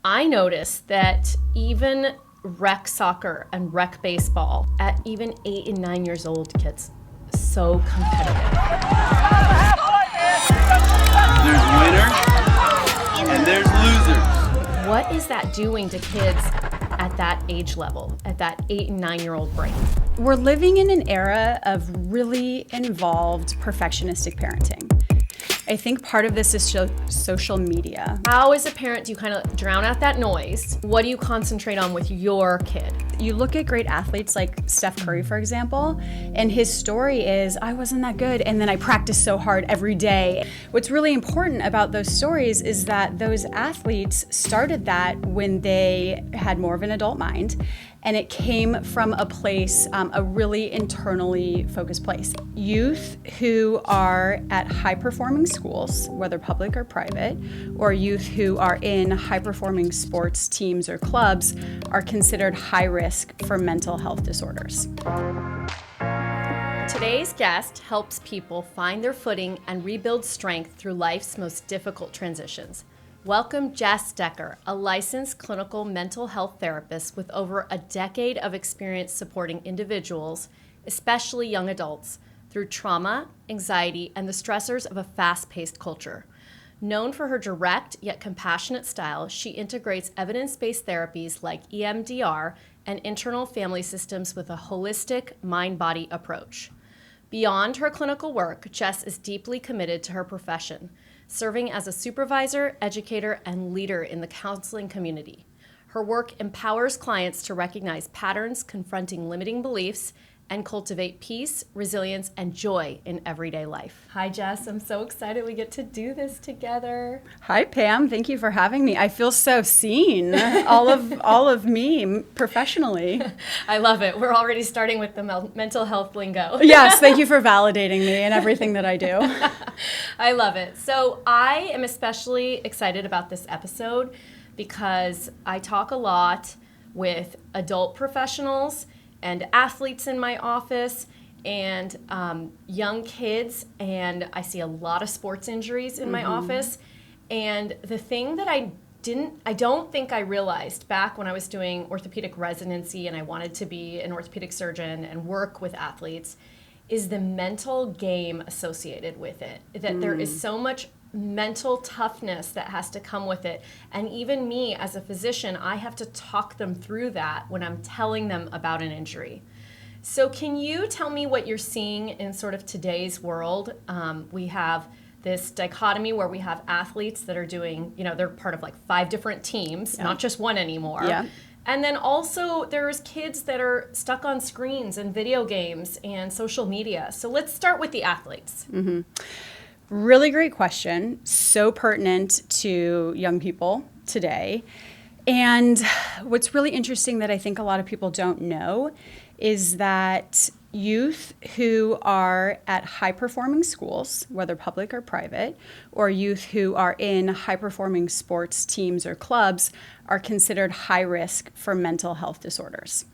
I noticed that even rec soccer and rec baseball at even 8 and 9 years old gets so competitive. There's winners and there's losers. What is that doing to kids at that age level, at that 8 and 9 year old brain? We're living in an era of really involved perfectionistic parenting. I think part of this is social media. How, as a parent, do you kind of drown out that noise? What do you concentrate on with your kid? You look at great athletes like Steph Curry, for example, and his story is, I wasn't that good, and then I practiced so hard every day. What's really important about those stories is that those athletes started that when they had more of an adult mind, and it came from a place, a really internally focused place. Youth who are at high-performing schools, whether public or private, or youth who are in high-performing sports teams or clubs are considered high risk for mental health disorders. Today's guest helps people find their footing and rebuild strength through life's most difficult transitions. Welcome Jess Decker, a licensed clinical mental health therapist with over a decade of experience supporting individuals, especially young adults, through trauma, anxiety, and the stressors of a fast-paced culture. Known for her direct yet compassionate style, she integrates evidence-based therapies like EMDR and internal family systems with a holistic mind-body approach. Beyond her clinical work, Jess is deeply committed to her profession, serving as a supervisor, educator, and leader in the counseling community. Her work empowers clients to recognize patterns confronting limiting beliefs and cultivate peace, resilience, and joy in everyday life. Hi, Jess. I'm so excited we get to do this together. Hi, Pam. Thank you for having me. I feel so seen, all of me professionally. I love it. We're already starting with the mental health lingo. Yes, thank you for validating me in everything that I do. I love it. So I am especially excited about this episode because I talk a lot with adult professionals and athletes in my office and young kids, and I see a lot of sports injuries in my office. And the thing that I don't think I realized back when I was doing orthopedic residency and I wanted to be an orthopedic surgeon and work with athletes is the mental game associated with it, that there is so much mental toughness that has to come with it. And even me as a physician, I have to talk them through that when I'm telling them about an injury. So can you tell me what you're seeing in sort of today's world? We have this dichotomy where we have athletes that are doing, they're part of like 5 different teams, not just one anymore. Yeah. And then also there's kids that are stuck on screens and video games and social media. So let's start with the athletes. Mm-hmm. Really great question. So pertinent to young people today. And what's really interesting that I think a lot of people don't know is that youth who are at high-performing schools, whether public or private, or youth who are in high-performing sports teams or clubs are considered high risk for mental health disorders.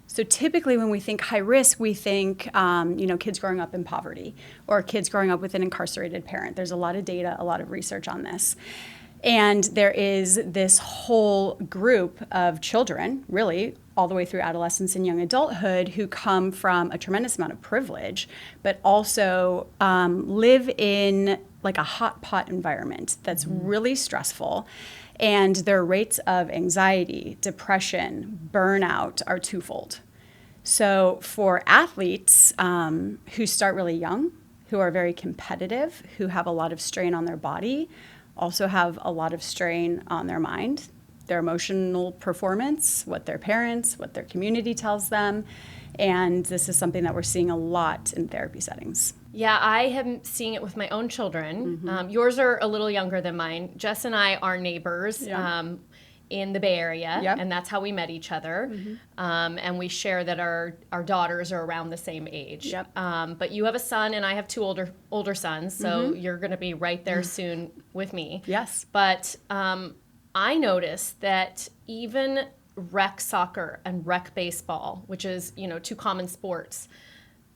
So typically when we think high risk, we think, kids growing up in poverty or kids growing up with an incarcerated parent. There's a lot of data, a lot of research on this. And there is this whole group of children, really, all the way through adolescence and young adulthood, who come from a tremendous amount of privilege, but also live in like a hot pot environment that's really stressful. And their rates of anxiety, depression, burnout are twofold. So for athletes who start really young, who are very competitive, who have a lot of strain on their body, also have a lot of strain on their mind, their emotional performance, what their parents, what their community tells them. And this is something that we're seeing a lot in therapy settings. Yeah, I am seeing it with my own children. Yours are a little younger than mine. Jess and I are neighbors in the Bay Area, and that's how we met each other. And we share that our daughters are around the same age. But you have a son, and I have 2 older sons, so you're going to be right there soon with me. Yes. But I noticed that even rec soccer and rec baseball, which is 2 common sports,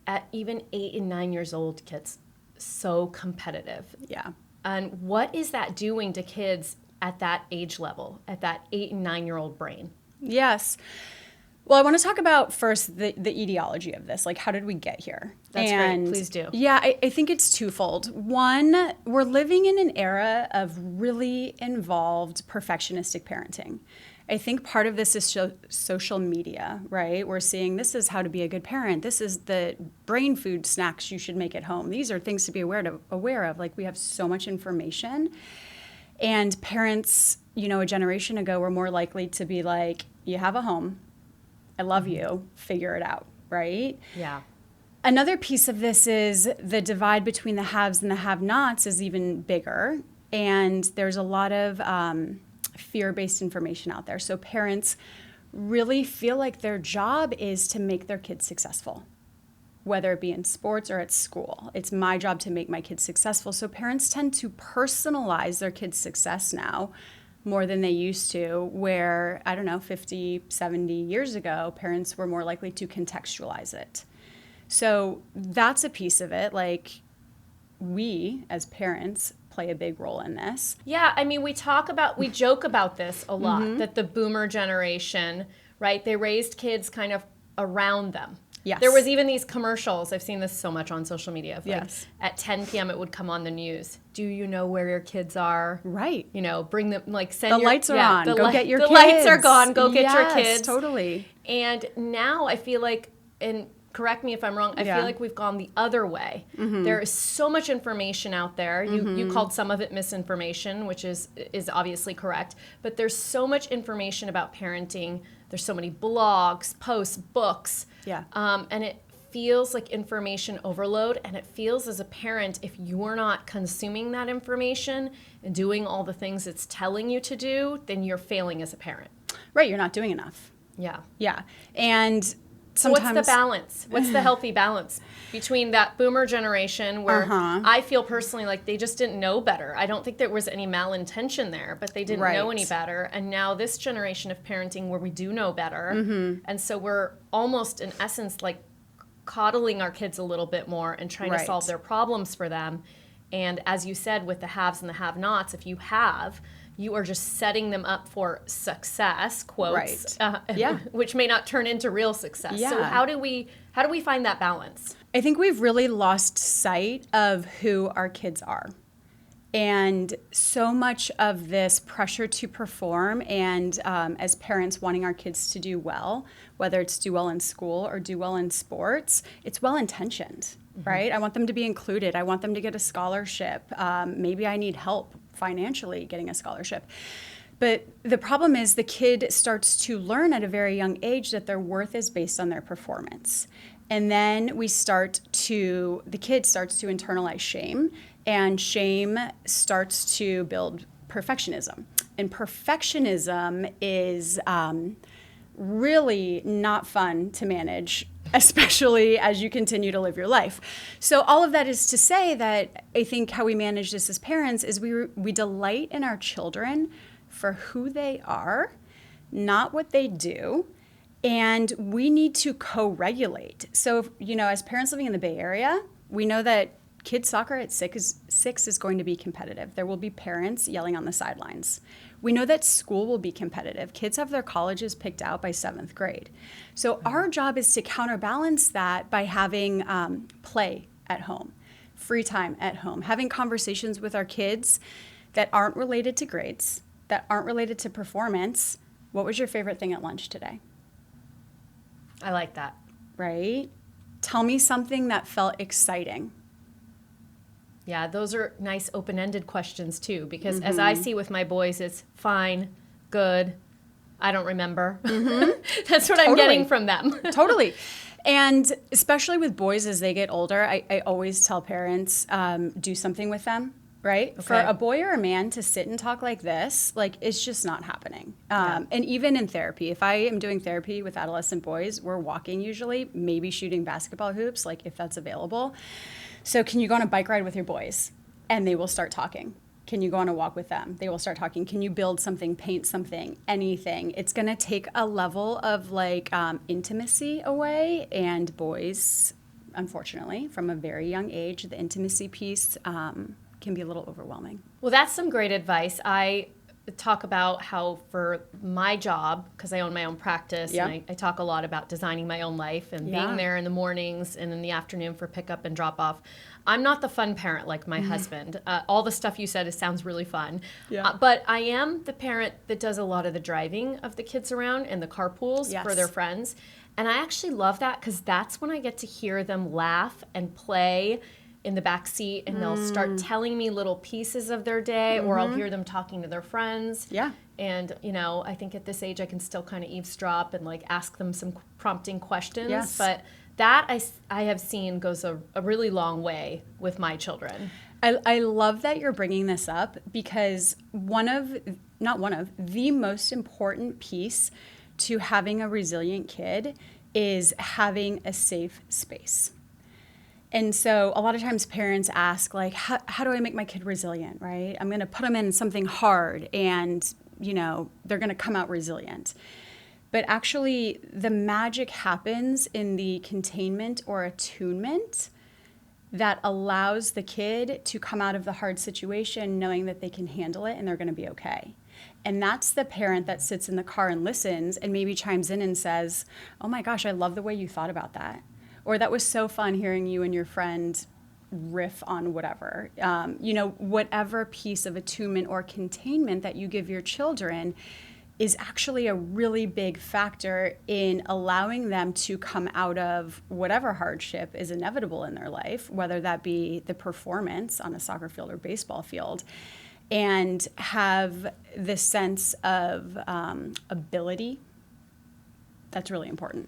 at even 8 and 9 years old gets so competitive. Yeah. And what is that doing to kids at that age level, at that 8 and 9-year-old brain? Yes. Well, I want to talk about first the etiology of this. Like, how did we get here? That's great. Please do. Yeah, I think it's twofold. One, we're living in an era of really involved perfectionistic parenting. I think part of this is social media, right? We're seeing this is how to be a good parent. This is the brain food snacks you should make at home. These are things to be aware of. Like, we have so much information. And parents, a generation ago were more likely to be like, you have a home. I love you. Figure it out, right? Yeah. Another piece of this is the divide between the haves and the have-nots is even bigger. And there's a lot of fear-based information out there. So parents really feel like their job is to make their kids successful, whether it be in sports or at school. It's my job to make my kids successful. So parents tend to personalize their kids' success now more than they used to, where, 50, 70 years ago, parents were more likely to contextualize it. So that's a piece of it. Like, we as parents play a big role in this. Yeah, I mean, we joke about this a lot, that the boomer generation, right, they raised kids kind of around them. Yes. There was even these commercials. I've seen this so much on social media. Of yes. At 10 p.m. it would come on the news. Do you know where your kids are? Right. Bring them, the lights are on. Go get your kids. The lights are gone. Go get your kids. Yes, totally. And now I feel like, and correct me if I'm wrong, I feel like we've gone the other way. There is so much information out there. You called some of it misinformation, which is obviously correct. But there's so much information about parenting. There's so many blogs, posts, books. Yeah. And it feels like information overload. And it feels as a parent, if you're not consuming that information and doing all the things it's telling you to do, then you're failing as a parent. Right. You're not doing enough. Yeah. Yeah. And so what's the balance? What's the healthy balance between that boomer generation where I feel personally like they just didn't know better? I don't think there was any malintention there, but they didn't know any better. And now this generation of parenting where we do know better. And so we're almost in essence like coddling our kids a little bit more and trying to solve their problems for them. And as you said, with the haves and the have-nots, if you have, you are just setting them up for success, quotes, which may not turn into real success. Yeah. So how do we find that balance? I think we've really lost sight of who our kids are. And so much of this pressure to perform and as parents wanting our kids to do well, whether it's do well in school or do well in sports, it's well-intentioned, right? I want them to be included. I want them to get a scholarship. Maybe I need help financially getting a scholarship. But the problem is the kid starts to learn at a very young age that their worth is based on their performance. And then the kid starts to internalize shame, and shame starts to build perfectionism. And perfectionism is really not fun to manage, especially as you continue to live your life. So all of that is to say that I think how we manage this as parents is we delight in our children for who they are, not what they do, and we need to co-regulate. So, as parents living in the Bay Area, we know that kids soccer at 6 is going to be competitive. There will be parents yelling on the sidelines. We know that school will be competitive. Kids have their colleges picked out by 7th grade. So our job is to counterbalance that by having play at home, free time at home, having conversations with our kids that aren't related to grades, that aren't related to performance. What was your favorite thing at lunch today? I like that. Right? Tell me something that felt exciting. Yeah, those are nice open-ended questions too, because as I see with my boys, it's fine, good, I don't remember. That's what I'm getting from them. Totally. And especially with boys as they get older, I always tell parents, do something with them, right? Okay. For a boy or a man to sit and talk like this, it's just not happening. And even in therapy, if I am doing therapy with adolescent boys, we're walking usually, maybe shooting basketball hoops, if that's available. So can you go on a bike ride with your boys? And they will start talking. Can you go on a walk with them? They will start talking. Can you build something, paint something, anything? It's going to take a level of intimacy away. And boys, unfortunately, from a very young age, the intimacy piece can be a little overwhelming. Well, that's some great advice. I talk about how for my job, because I own my own practice, Yeah. and I talk a lot about designing my own life and Yeah. being there in the mornings and in the afternoon for pickup and drop off. I'm not the fun parent like my husband. All the stuff you said, it sounds really fun. Yeah. But I am the parent that does a lot of the driving of the kids around and the carpools Yes. for their friends. And I actually love that because that's when I get to hear them laugh and play in the back seat, and they'll start telling me little pieces of their day, or I'll hear them talking to their friends. Yeah. And, I think at this age I can still kind of eavesdrop and like ask them some prompting questions. Yes. But that I have seen goes a really long way with my children. I love that you're bringing this up because the most important piece to having a resilient kid is having a safe space. And so a lot of times parents ask, like, how do I make my kid resilient, right? I'm going to put them in something hard and, they're going to come out resilient. But actually, the magic happens in the containment or attunement that allows the kid to come out of the hard situation knowing that they can handle it and they're going to be okay. And that's the parent that sits in the car and listens and maybe chimes in and says, oh my gosh, I love the way you thought about that. Or that was so fun hearing you and your friend riff on whatever. Whatever piece of attunement or containment that you give your children is actually a really big factor in allowing them to come out of whatever hardship is inevitable in their life, whether that be the performance on a soccer field or baseball field, and have this sense of ability. That's really important.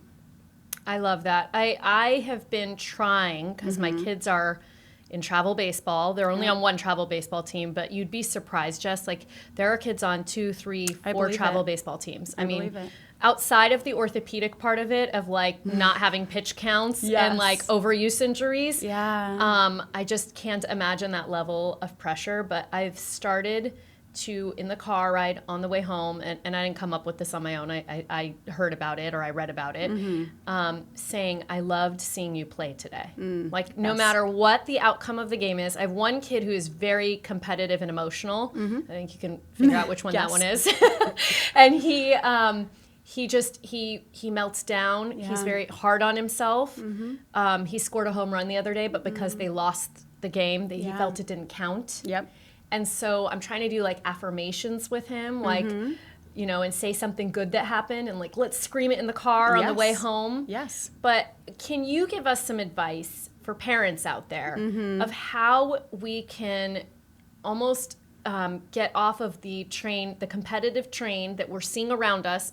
I love that. I have been trying, because my kids are in travel baseball. They're only on one travel baseball team, but you'd be surprised, Jess. Like, there are kids on 2, 3, 4 travel baseball teams. I mean, outside of the orthopedic part of it, of like not having pitch counts and like overuse injuries, I just can't imagine that level of pressure. But I've started to, in the car ride on the way home, and I didn't come up with this on my own, I heard about it or I read about it, saying, I loved seeing you play today. Like, no matter what the outcome of the game is. I have one kid who is very competitive and emotional. I think you can figure out which one that one is. And he melts down. He's very hard on himself. He scored a home run the other day, but because they lost the game, he felt it didn't count. And so I'm trying to do like affirmations with him, like, and say something good that happened, and like, let's scream it in the car on the way home. But can you give us some advice for parents out there of how we can almost get off of the competitive train that we're seeing around us,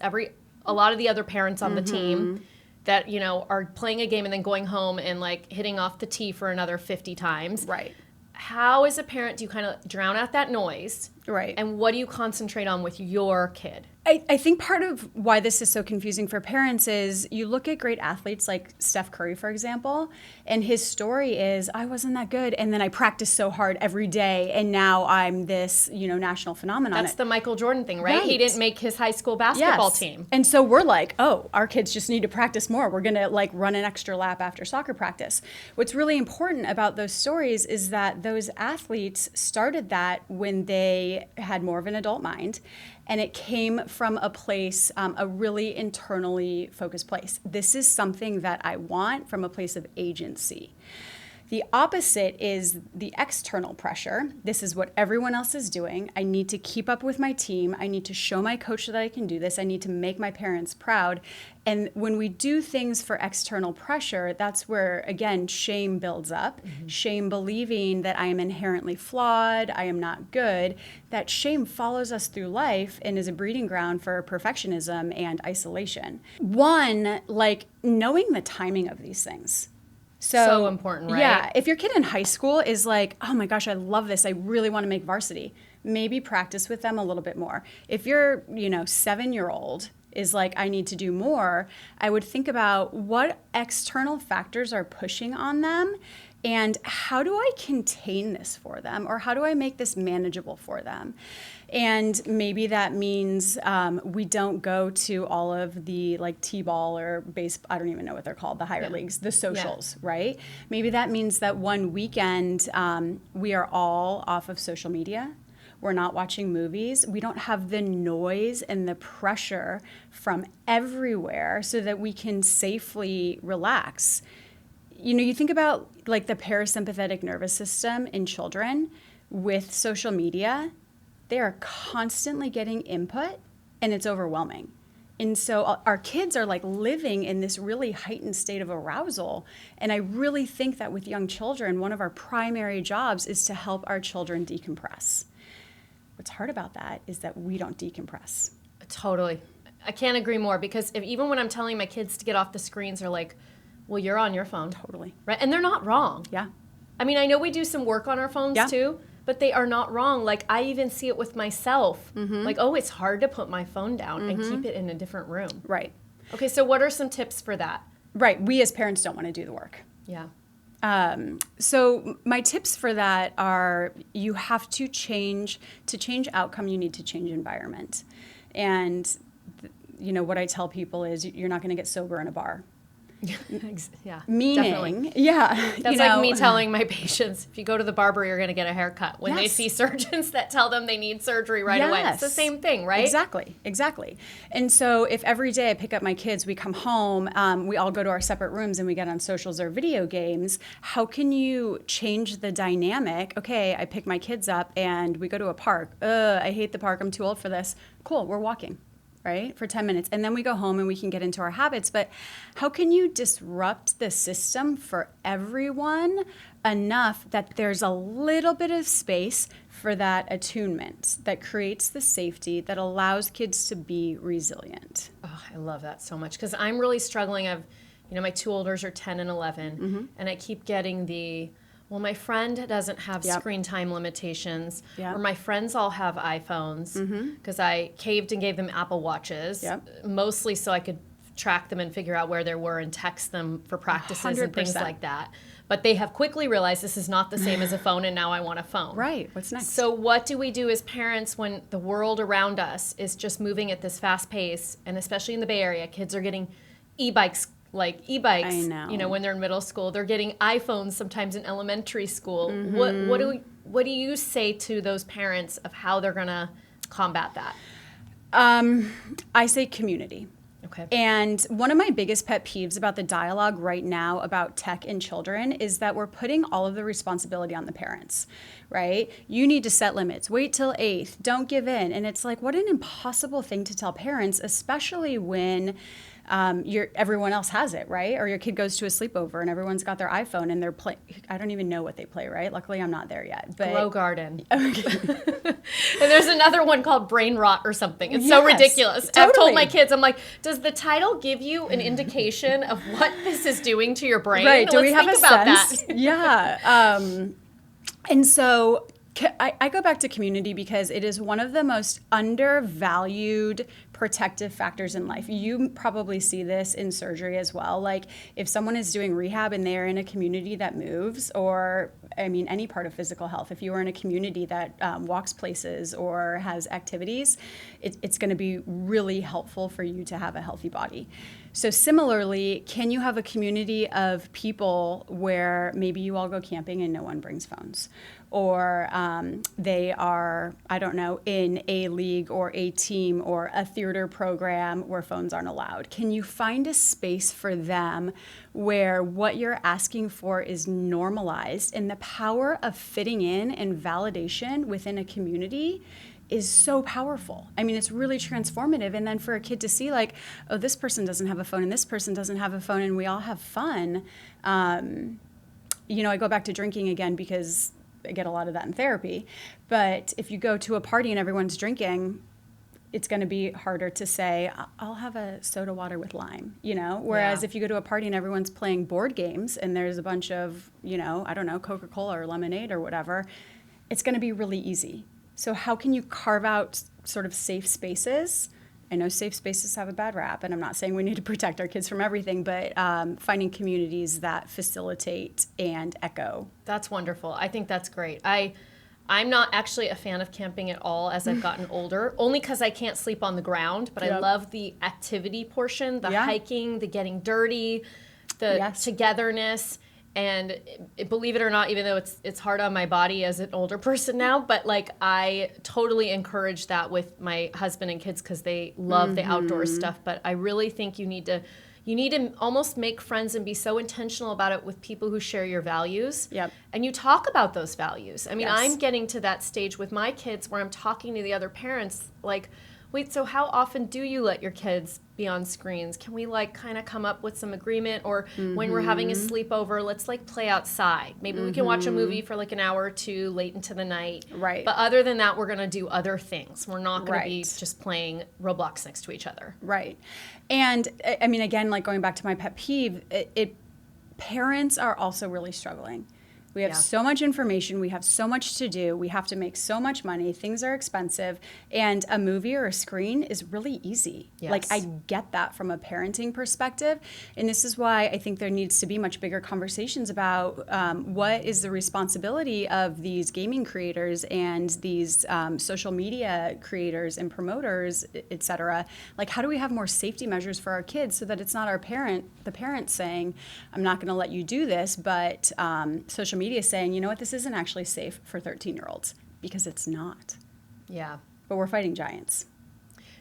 a lot of the other parents on the team that, are playing a game and then going home and like hitting off the tee for another 50 times. Right. How, as a parent, do you kind of drown out that noise? Right. And what do you concentrate on with your kid? I think part of why this is so confusing for parents is you look at great athletes like Steph Curry, for example, and his story is, I wasn't that good, and then I practiced so hard every day, and now I'm this, national phenomenon. That's the Michael Jordan thing, right? He didn't make his high school basketball team. And so we're like, oh, our kids just need to practice more. We're going to like run an extra lap after soccer practice. What's really important about those stories is that those athletes started that when they had more of an adult mind. And it came from a place, a really internally focused place. This is something that I want from a place of agency. The opposite is the external pressure. This is what everyone else is doing. I need to keep up with my team. I need to show my coach that I can do this. I need to make my parents proud. And when we do things for external pressure, that's where, again, shame builds up. Shame believing that I am inherently flawed, I am not good. That shame follows us through life and is a breeding ground for perfectionism and isolation. One, like knowing the timing of these things. So important, right? Yeah. If your kid in high school is like, oh my gosh, I love this, I really want to make varsity, maybe practice with them a little bit more. If your 7-year-old is like, I need to do more, I would think about what external factors are pushing on them and how do I contain this for them, or how do I make this manageable for them? And maybe that means we don't go to all of the like t-ball or base, I don't even know what they're called, the higher leagues, the socials, right? Maybe that means that one weekend we are all off of social media. We're not watching movies. We don't have the noise and the pressure from everywhere so that we can safely relax. You know, you think about like the parasympathetic nervous system in children with social media, they are constantly getting input and it's overwhelming. And so our kids are like living in this really heightened state of arousal. And I really think that with young children, one of our primary jobs is to help our children decompress. What's hard about that is that we don't decompress. Totally. I can't agree more, because even when I'm telling my kids to get off the screens, they're like, well, you're on your phone. Totally. Right? And they're not wrong. Yeah. I mean, I know we do some work on our phones too, but they are not wrong. Like, I even see it with myself. Like, oh, it's hard to put my phone down and keep it in a different room. Right. Okay, so what are some tips for that? Right. We as parents don't want to do the work. Yeah. So my tips for that are, you have to change outcome, you need to change environment. And, you know, what I tell people is you're not going to get sober in a bar. Yeah, Meaning, definitely. Yeah. That's like me telling my patients, if you go to the barber, you're going to get a haircut. When they see surgeons that tell them they need surgery right away. It's the same thing, right? Exactly. And so if every day I pick up my kids, we come home, we all go to our separate rooms and we get on socials or video games, how can you change the dynamic? Okay, I pick my kids up and we go to a park. I hate the park. I'm too old for this. Cool, we're walking. Right, for 10 minutes. And then we go home and we can get into our habits. But how can you disrupt the system for everyone enough that there's a little bit of space for that attunement that creates the safety that allows kids to be resilient? Oh, I love that so much, because I'm really struggling. My two olders are 10 and 11, and I keep getting well, my friend doesn't have screen time limitations, or my friends all have iPhones, because I caved and gave them Apple Watches, mostly so I could track them and figure out where they were and text them for practices 100%. and things like that. But they have quickly realized this is not the same as a phone, and now I want a phone. Right. What's next? So what do we do as parents when the world around us is just moving at this fast pace, and especially in the Bay Area, kids are getting e-bikes, I know. when they're in middle school. They're getting iPhones sometimes in elementary school. What do you say to those parents of how they're going to combat that? I say community. Okay. And one of my biggest pet peeves about the dialogue right now about tech and children is that we're putting all of the responsibility on the parents, right? You need to set limits. Wait till 8th. Don't give in. And it's like, what an impossible thing to tell parents, especially when everyone else has it, right? Or your kid goes to a sleepover and everyone's got their iPhone and they're playing. I don't even know what they play, right? Luckily, I'm not there yet. But Grow Garden. Okay. And there's another one called Brain Rot or something. It's so ridiculous. Totally. I've told my kids, I'm like, does the title give you an indication of what this is doing to your brain? Right. Do we have think a about sense? that. Yeah. And so I go back to community because it is one of the most undervalued protective factors in life. You probably see this in surgery as well. Like if someone is doing rehab and they're in a community that moves, or any part of physical health, if you are in a community that walks places or has activities, it's going to be really helpful for you to have a healthy body. So similarly, can you have a community of people where maybe you all go camping and no one brings phones? Or they are, in a league or a team or a theater program where phones aren't allowed. Can you find a space for them where what you're asking for is normalized, and the power of fitting in and validation within a community is so powerful. It's really transformative. And then for a kid to see like, oh, this person doesn't have a phone and this person doesn't have a phone and we all have fun. I go back to drinking again because I get a lot of that in therapy. But if you go to a party and everyone's drinking, it's going to be harder to say, I'll have a soda water with lime, Whereas if you go to a party and everyone's playing board games and there's a bunch of, Coca-Cola or lemonade or whatever, it's going to be really easy. So how can you carve out sort of safe spaces? I know safe spaces have a bad rap, and I'm not saying we need to protect our kids from everything, but finding communities that facilitate and echo. That's wonderful. I think that's great. I'm not actually a fan of camping at all as I've gotten older, only because I can't sleep on the ground, but I love the activity portion, the hiking, the getting dirty, the togetherness. And believe it or not, even though it's hard on my body as an older person now, but like I totally encourage that with my husband and kids because they love the outdoor stuff. But I really think you need to almost make friends and be so intentional about it with people who share your values. Yep. And you talk about those values. I mean, Yes. I'm getting to that stage with my kids where I'm talking to the other parents like, wait, so how often do you let your kids be on screens? Can we like kind of come up with some agreement? Or when we're having a sleepover, let's like play outside. Maybe we can watch a movie for like an hour or two late into the night. Right. But other than that, we're going to do other things. We're not going to be Right. just playing Roblox next to each other. Right. And I mean, again, like going back to my pet peeve, parents are also really struggling. We have Yeah. so much information. We have so much to do. We have to make so much money. Things are expensive. And a movie or a screen is really easy. Yes. Like, I get that from a parenting perspective. And this is why I think there needs to be much bigger conversations about what is the responsibility of these gaming creators and these social media creators and promoters, et cetera. Like, how do we have more safety measures for our kids so that it's not the parents saying, I'm not going to let you do this, but social media saying, you know what, this isn't actually safe for 13-year-olds, because it's not. Yeah. But we're fighting giants.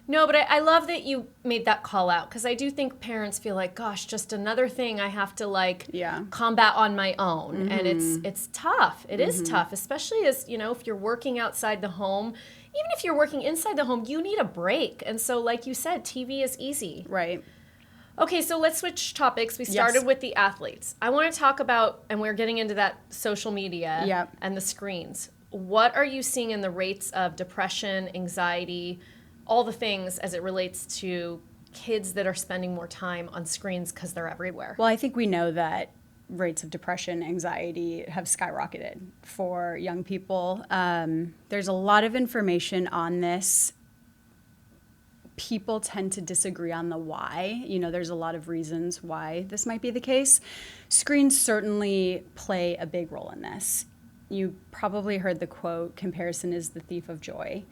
No, but I love that you made that call out because I do think parents feel like, gosh, just another thing I have to like combat on my own. And it's tough. It is tough, especially as, you know, if you're working outside the home, even if you're working inside the home, you need a break. And so like you said, TV is easy. Right. Okay, so let's switch topics. We started with the athletes. I want to talk about, and we're getting into that social media and the screens. What are you seeing in the rates of depression, anxiety, all the things as it relates to kids that are spending more time on screens because they're everywhere? Well, I think we know that rates of depression, anxiety have skyrocketed for young people. There's a lot of information on this. People tend to disagree on the why. You know, there's a lot of reasons why this might be the case. Screens certainly play a big role in this. You probably heard the quote, comparison is the thief of joy.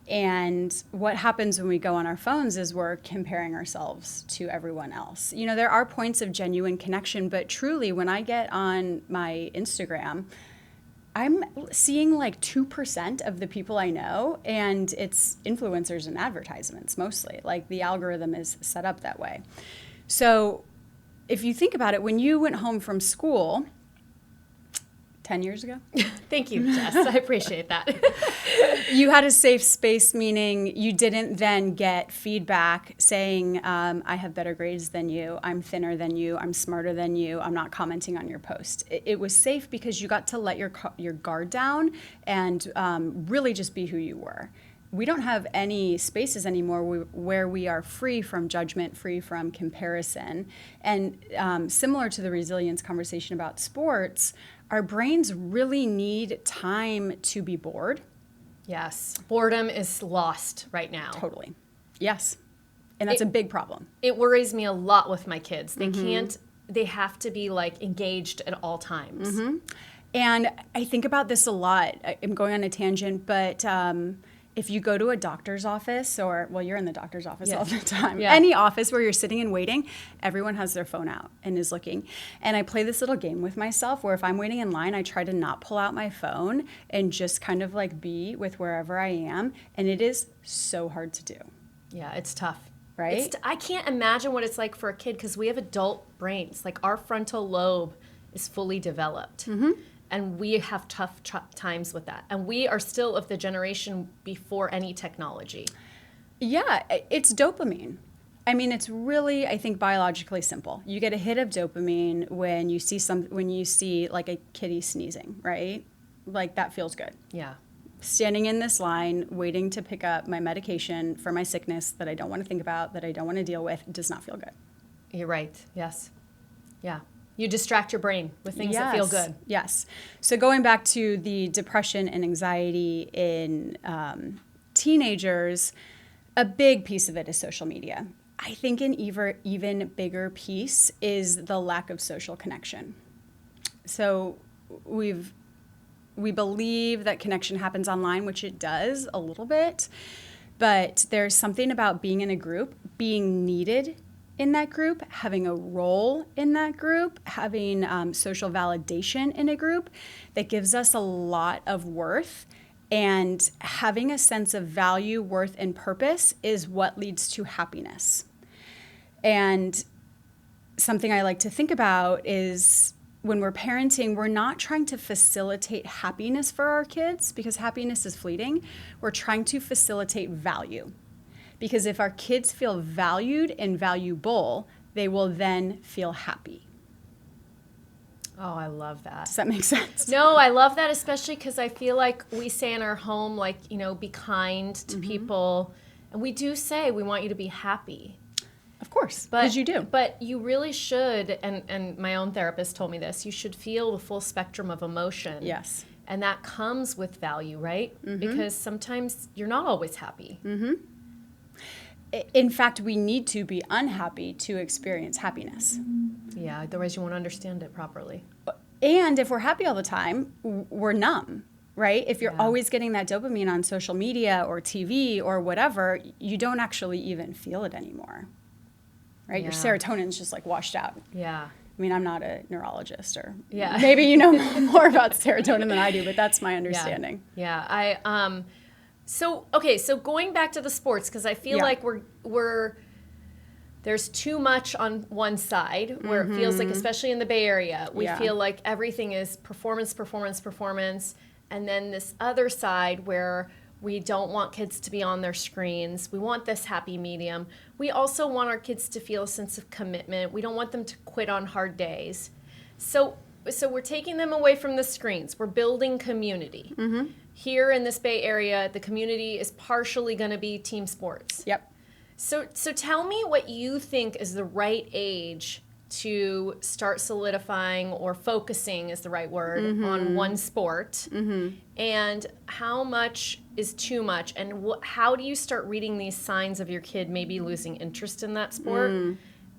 And what happens when we go on our phones is we're comparing ourselves to everyone else. You know, there are points of genuine connection, but truly when I get on my Instagram, I'm seeing like 2% of the people I know, and it's influencers and advertisements mostly. Like the algorithm is set up that way. So if you think about it, when you went home from school 10 years ago? Thank you, Jess. I appreciate that. You had a safe space, meaning you didn't then get feedback saying, I have better grades than you, I'm thinner than you, I'm smarter than you, I'm not commenting on your post. It was safe because you got to let your guard down and really just be who you were. We don't have any spaces anymore where we are free from judgment, free from comparison. And similar to the resilience conversation about sports, our brains really need time to be bored. Yes. Boredom is lost right now. Totally. Yes. And that's a big problem. It worries me a lot with my kids. They have to be like engaged at all times. And I think about this a lot. I'm going on a tangent, but if you go to a doctor's office well, you're in the doctor's office all the time. Yeah. Any office where you're sitting and waiting, everyone has their phone out and is looking. And I play this little game with myself where if I'm waiting in line, I try to not pull out my phone and just kind of like be with wherever I am. And it is so hard to do. Yeah, it's tough. Right? I can't imagine what it's like for a kid because we have adult brains. Like our frontal lobe is fully developed. And we have tough times with that. And we are still of the generation before any technology. Yeah, it's dopamine. I mean, it's really, I think, biologically simple. You get a hit of dopamine when you see like a kitty sneezing, right? Like that feels good. Yeah. Standing in this line, waiting to pick up my medication for my sickness that I don't want to think about, that I don't want to deal with, does not feel good. You're right. Yes. Yeah. You distract your brain with things that feel good. Yes. So going back to the depression and anxiety in teenagers, a big piece of it is social media. I think an even bigger piece is the lack of social connection. So we believe that connection happens online, which it does a little bit, but there's something about being in a group, being needed in that group, having a role in that group, having social validation in a group that gives us a lot of worth. And having a sense of value, worth, and purpose is what leads to happiness. And something I like to think about is when we're parenting, we're not trying to facilitate happiness for our kids because happiness is fleeting. We're trying to facilitate value. Because if our kids feel valued and valuable, they will then feel happy. Oh, I love that. Does that make sense? No, I love that, especially because I feel like we say in our home, like, you know, be kind to people. And we do say we want you to be happy. Of course, because you do. But you really should, and my own therapist told me this, you should feel the full spectrum of emotion. Yes. And that comes with value, right? Because sometimes you're not always happy. In fact, we need to be unhappy to experience happiness. Yeah, otherwise you won't understand it properly. And if we're happy all the time, we're numb, right? If you're always getting that dopamine on social media or TV or whatever, you don't actually even feel it anymore, right? Your serotonin's just like washed out. Yeah. I mean, I'm not a neurologist, or Yeah. maybe you know more about serotonin than I do, but that's my understanding. Yeah. So going back to the sports, because I feel like we're there's too much on one side where it feels like, especially in the Bay Area, we feel like everything is performance, and then this other side where we don't want kids to be on their screens. We want this happy medium. We also want our kids to feel a sense of commitment. We don't want them to quit on hard days. So we're taking them away from the screens. We're building community. Here in this Bay Area, the community is partially going to be team sports. Yep. So tell me what you think is the right age to start solidifying, or focusing is the right word, on one sport, and how much is too much, and how do you start reading these signs of your kid maybe losing interest in that sport,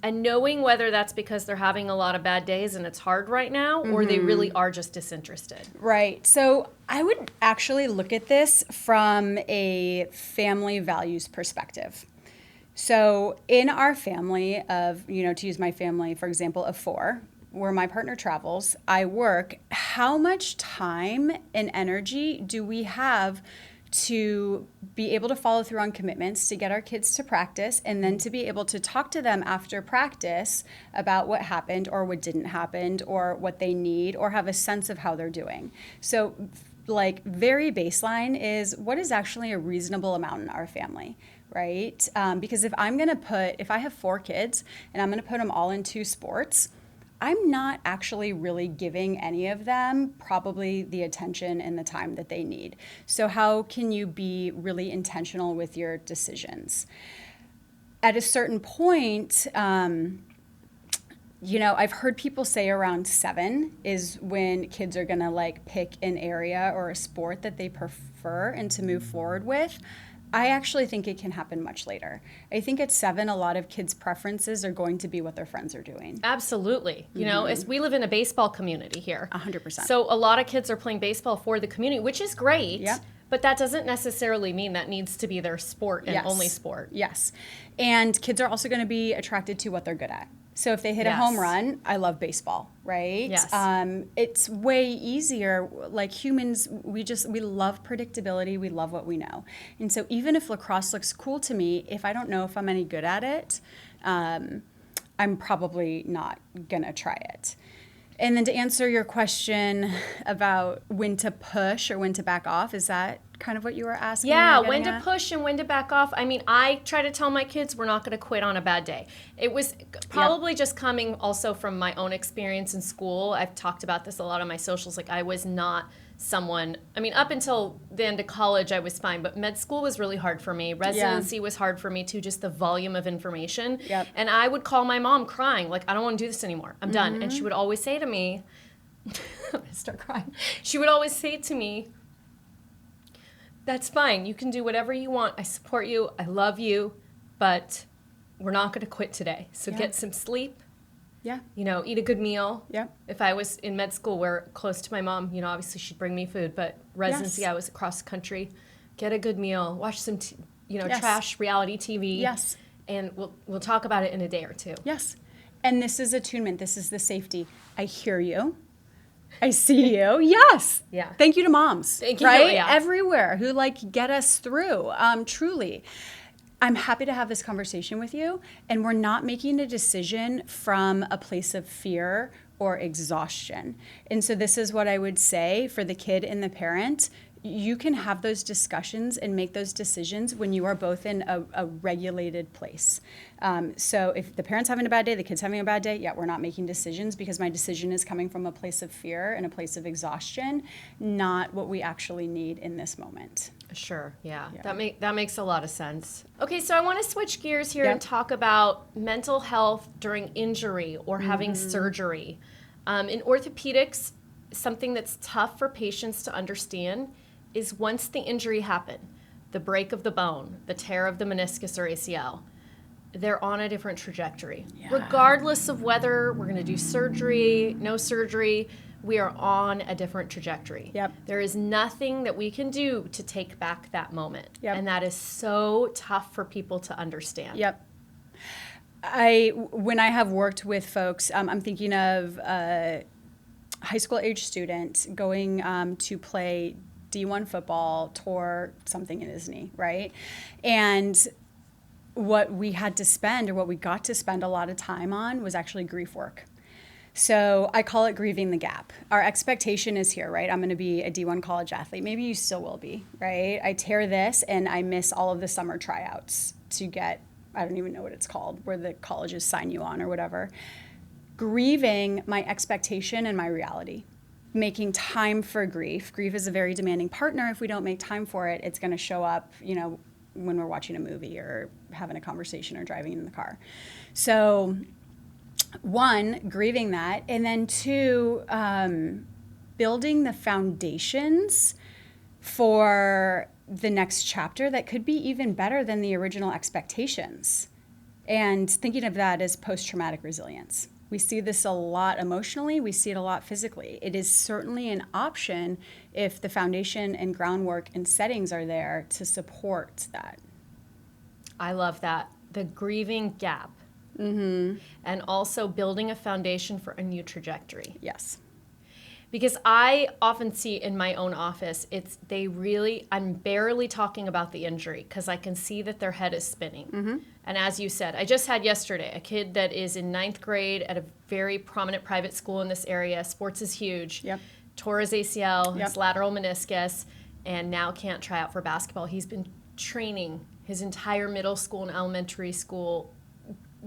and knowing whether that's because they're having a lot of bad days and it's hard right now, or they really are just disinterested. Right. So I would actually look at this from a family values perspective. So in our family of, to use my family, for example, of 4, where my partner travels, I work, how much time and energy do we have to be able to follow through on commitments, to get our kids to practice, and then to be able to talk to them after practice about what happened or what didn't happen or what they need, or have a sense of how they're doing. So like very baseline is what is actually a reasonable amount in our family, right? Because if I have 4 kids and I'm going to put them all into sports, I'm not actually really giving any of them probably the attention and the time that they need. So how can you be really intentional with your decisions? At a certain point, I've heard people say around 7 is when kids are going to pick an area or a sport that they prefer and to move forward with. I actually think it can happen much later. I think at 7, a lot of kids' preferences are going to be what their friends are doing. Absolutely. We live in a baseball community here. 100%. So a lot of kids are playing baseball for the community, which is great. Yep. But that doesn't necessarily mean that needs to be their sport and only sport. Yes. And kids are also going to be attracted to what they're good at. So if they hit a home run, I love baseball, right? Yes. It's way easier. Like humans, we love predictability. We love what we know. And so even if lacrosse looks cool to me, if I don't know if I'm any good at it, I'm probably not going to try it. And then to answer your question about when to push or when to back off, is that kind of what you were asking? Yeah, when to push and when to back off. I mean, I try to tell my kids we're not going to quit on a bad day. It was probably just coming also from my own experience in school. I've talked about this a lot on my socials. I was not someone, up until the end of college, I was fine, but med school was really hard for me. Residency was hard for me too, just the volume of information. Yep. And I would call my mom crying, I don't want to do this anymore. I'm done. And she would always say to me, I'm going to start crying. She would always say to me, that's fine. You can do whatever you want. I support you. I love you, but we're not going to quit today. So get some sleep. Yeah. Eat a good meal. Yeah. If I was in med school where close to my mom, obviously she'd bring me food, but residency, I was across the country. Get a good meal. Watch some, trash reality TV. Yes. And we'll talk about it in a day or two. Yes. And this is attunement. This is the safety. I hear you. I see you. Yes. Yeah. Thank you to moms. Thank you. Right? Yeah. Everywhere who get us through. Truly. I'm happy to have this conversation with you. And we're not making a decision from a place of fear or exhaustion. And so this is what I would say for the kid and the parent. You can have those discussions and make those decisions when you are both in a regulated place. So if the parent's having a bad day, the kid's having a bad day, yeah, we're not making decisions because my decision is coming from a place of fear and a place of exhaustion, not what we actually need in this moment. Sure, yeah. That makes a lot of sense. Okay, so I want to switch gears here and talk about mental health during injury or having surgery. In orthopedics, something that's tough for patients to understand is once the injury happened, the break of the bone, the tear of the meniscus or ACL, they're on a different trajectory. Yeah. Regardless of whether we're going to do surgery, no surgery, we are on a different trajectory. Yep. There is nothing that we can do to take back that moment. Yep. And that is so tough for people to understand. Yep. When I have worked with folks, I'm thinking of a high school age student going to play D1 football, tore something in his knee, right? And what we had to spend, or what we got to spend a lot of time on, was actually grief work. So I call it grieving the gap. Our expectation is here, right? I'm going to be a D1 college athlete. Maybe you still will be, right? I tear this and I miss all of the summer tryouts to get, I don't even know what it's called, where the colleges sign you on or whatever. Grieving my expectation and my reality. Making time for grief. Grief is a very demanding partner. If we don't make time for it, it's going to show up, when we're watching a movie or having a conversation or driving in the car. So, one, grieving that, and then two, building the foundations for the next chapter that could be even better than the original expectations. And thinking of that as post-traumatic resilience. We see this a lot emotionally. We see it a lot physically. It is certainly an option if the foundation and groundwork and settings are there to support that. I love that. The grieving gap. Mm-hmm. And also building a foundation for a new trajectory. Yes. Because I often see in my own office, I'm barely talking about the injury because I can see that their head is spinning. Mm-hmm. And as you said, I just had yesterday a kid that is in 9th grade at a very prominent private school in this area. Sports is huge. Yep. Tore his ACL, his lateral meniscus, and now can't try out for basketball. He's been training his entire middle school and elementary school,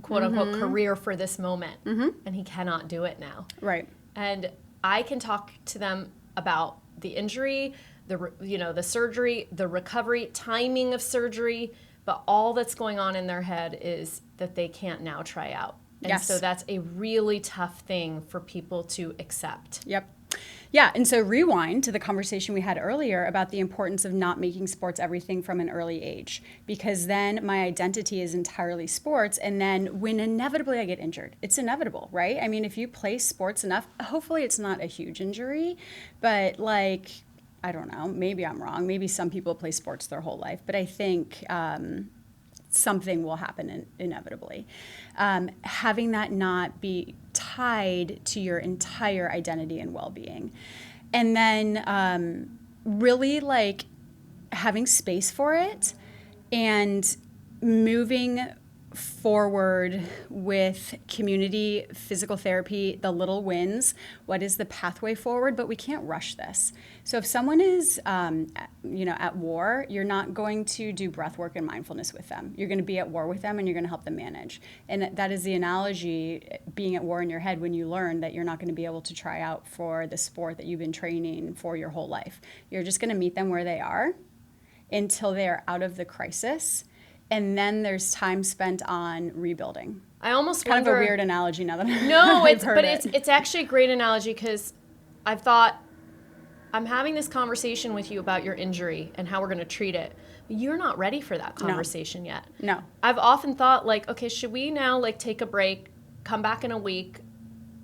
quote unquote, career for this moment. Mm-hmm. And he cannot do it now. Right. And I can talk to them about the injury, the surgery, the recovery, timing of surgery, but all that's going on in their head is that they can't now try out. And so that's a really tough thing for people to accept. Yep. Yeah, and so rewind to the conversation we had earlier about the importance of not making sports everything from an early age, because then my identity is entirely sports, and then when inevitably I get injured, it's inevitable, right? I mean, if you play sports enough, hopefully it's not a huge injury, but I don't know, maybe I'm wrong. Maybe some people play sports their whole life, but I think something will happen inevitably. Having that not be tied to your entire identity and well-being. And then really having space for it and moving forward with community, physical therapy, the little wins. What is the pathway forward? But we can't rush this. So if someone is, at war, you're not going to do breath work and mindfulness with them. You're going to be at war with them, and you're going to help them manage. And that is the analogy, being at war in your head when you learn that you're not going to be able to try out for the sport that you've been training for your whole life. You're just going to meet them where they are until they are out of the crisis. And then there's time spent on rebuilding. I almost kind wonder, of a weird analogy now that it's actually a great analogy, because I've thought, I'm having this conversation with you about your injury and how we're going to treat it. But you're not ready for that conversation yet. No. I've often thought okay, should we now take a break, come back in a week,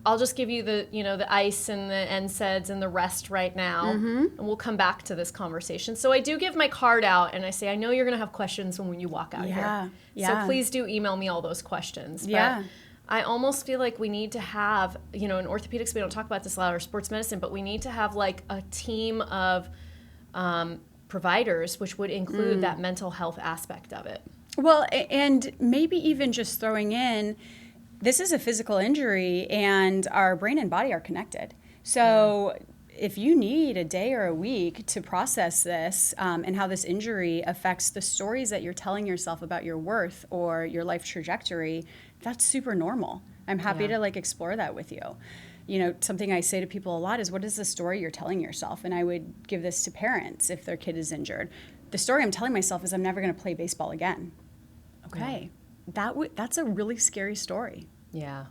I'll just give you the, the ice and the NSAIDs and the rest right now, and we'll come back to this conversation. So I do give my card out, and I say, I know you're going to have questions when you walk out here. So please do email me all those questions. But I almost feel like we need to have, in orthopedics, we don't talk about this a lot, or sports medicine, but we need to have like a team of providers, which would include that mental health aspect of it. Well, and maybe even just throwing in, this is a physical injury and our brain and body are connected. So if you need a day or a week to process this and how this injury affects the stories that you're telling yourself about your worth or your life trajectory, that's super normal. I'm happy to like explore that with you. Something I say to people a lot is, what is the story you're telling yourself? And I would give this to parents if their kid is injured. The story I'm telling myself is, I'm never going to play baseball again. Okay. That's a really scary story. Yeah.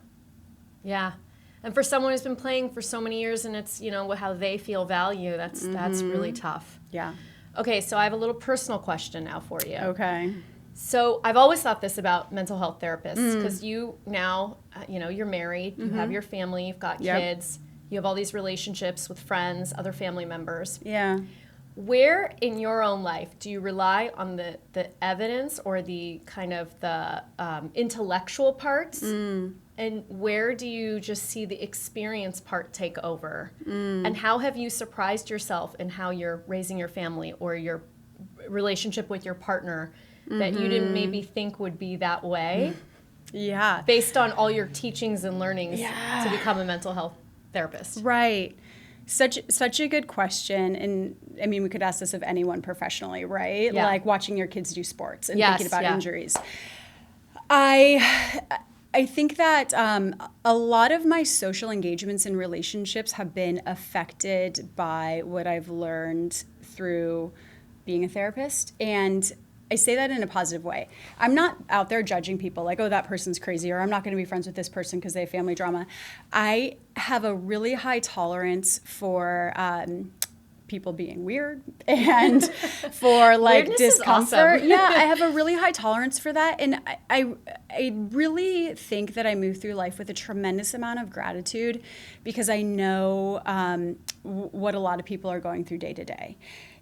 And for someone who's been playing for so many years, and it's, how they feel value, that's really tough. Yeah. Okay, so I have a little personal question now for you. Okay. So I've always thought this about mental health therapists, because you now, you're married, you have your family, you've got kids, you have all these relationships with friends, other family members. Yeah. Where in your own life do you rely on the evidence or the kind of the intellectual parts? And where do you just see the experience part take over? And how have you surprised yourself in how you're raising your family or your relationship with your partner that you didn't maybe think would be that way? Yeah. Based on all your teachings and learnings to become a mental health therapist. Right. Such a good question. And I mean, we could ask this of anyone professionally, right? Yeah. Like watching your kids do sports and thinking about injuries. I think that a lot of my social engagements and relationships have been affected by what I've learned through being a therapist. And I say that in a positive way. I'm not out there judging people like, oh, that person's crazy, or I'm not going to be friends with this person because they have family drama. I have a really high tolerance for people being weird and for like Weirdness discomfort. is awesome. Yeah, I have a really high tolerance for that. And I really think that I move through life with a tremendous amount of gratitude because I know what a lot of people are going through day to day.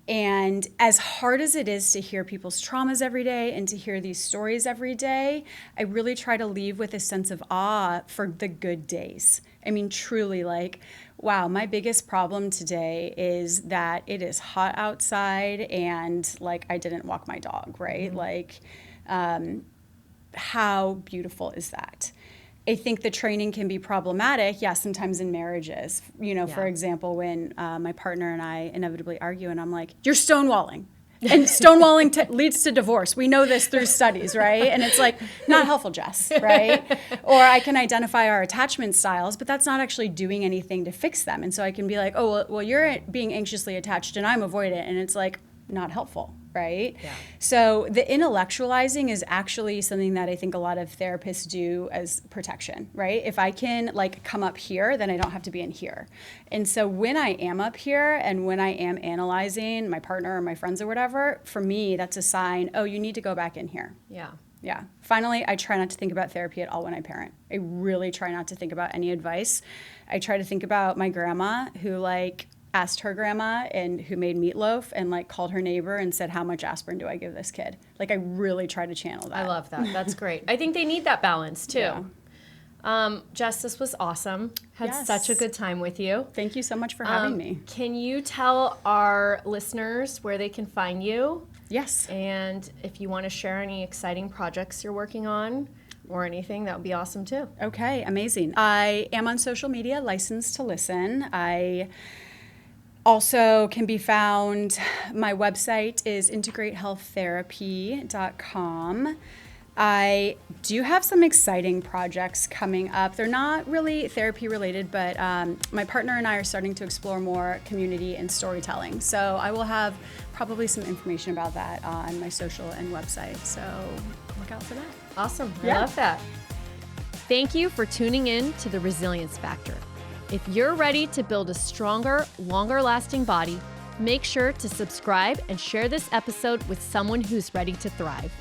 And as hard as it is to hear people's traumas every day and to hear these stories every day, I really try to leave with a sense of awe for the good days. I mean, truly, like, wow, my biggest problem today is that it is hot outside and, like, I didn't walk my dog, right? Like, how beautiful is that? I think the training can be problematic, sometimes in marriages. For example, when my partner and I inevitably argue and I'm like, you're stonewalling. And stonewalling leads to divorce. We know this through studies, right? And it's like, not helpful, Jess, right? Or I can identify our attachment styles, but that's not actually doing anything to fix them. And so I can be like, oh, well, you're being anxiously attached and I'm avoidant. And it's like, not helpful. Right? Yeah. So the intellectualizing is actually something that I think a lot of therapists do as protection, right? If I can like come up here, then I don't have to be in here. And so when I am up here and when I am analyzing my partner or my friends or whatever, for me, that's a sign, oh, you need to go back in here. Yeah. Yeah. Finally, I try not to think about therapy at all when I parent. I really try not to think about any advice. I try to think about my grandma who asked her grandma and who made meatloaf and called her neighbor and said, how much aspirin do I give this kid? I really try to channel that. I love that. That's great. I think they need that balance too. Yeah. Jess, this was awesome. Had such a good time with you. Thank you so much for having me. Can you tell our listeners where they can find you? Yes. And if you want to share any exciting projects you're working on or anything, that would be awesome too. Okay, amazing. I am on social media, Licensed to Listen. I also can be found, my website is integratehealththerapy.com. I do have some exciting projects coming up. They're not really therapy related, but my partner and I are starting to explore more community and storytelling. So I will have probably some information about that on my social and website. So look out for that. Awesome. I love that. Thank you for tuning in to The Resilience Factor. If you're ready to build a stronger, longer-lasting body, make sure to subscribe and share this episode with someone who's ready to thrive.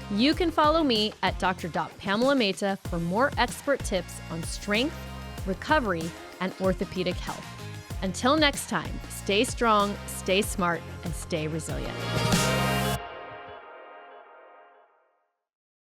You can follow me at Dr. Pamela Mehta for more expert tips on strength, recovery, and orthopedic health. Until next time, stay strong, stay smart, and stay resilient.